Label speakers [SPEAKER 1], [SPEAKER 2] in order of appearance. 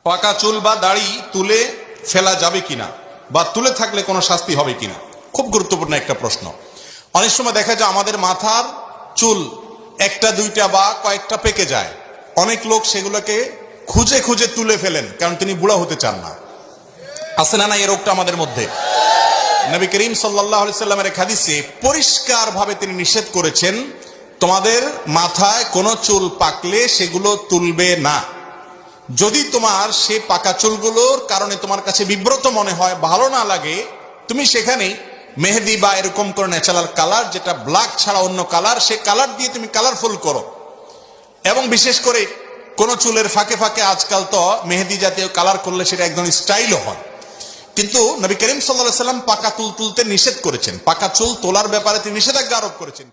[SPEAKER 1] পাকা চুল বা দাড়ি তুলে ফেলা যাবে কিনা বা তুলে থাকলে কোনো শাস্তি হবে কিনা, খুব গুরুত্বপূর্ণ একটা প্রশ্ন। অনেক সময় দেখা যায় আমাদের মাথার চুল একটা দুইটা বা কয়েকটা পেকে যায়, অনেক লোক সেগুলোকে খুঁজে খুঁজে তুলে ফেলেন কারণ তিনি বুড়া হতে চান না। আছে না এই রোগটা আমাদের মধ্যে? নবী করিম সাল্লাল্লাহু আলাইহি সাল্লামের এক হাদিসে পরিষ্কার ভাবে তিনি নিষেধ করেছেন, তোমাদের মাথায় কোনো চুল পাকলে সেগুলো তুলবে না। যদি তোমার সে পাকা চুলগুলোর কারণে তোমার কাছে বিব্রত মনে হয়, ভালো না লাগে, তুমি সেখানে মেহেদি বা এরকম করে ন্যাচারাল কালার, যেটা ব্ল্যাক ছাড়া অন্য কালার, সে কালার দিয়ে তুমি কালারফুল করো। এবং বিশেষ করে কোন চুলের ফাঁকে ফাঁকে আজকাল তো মেহেদি জাতীয় কালার করলে সেটা একদম স্টাইলও হয়। কিন্তু নবী করিম সাল্লাল্লাহু আলাইহি সাল্লাম পাকা চুল তুলতে নিষেধ করেছেন, পাকা চুল তোলার ব্যাপারে তিনি নিষেধাজ্ঞা আরোপ করেছেন।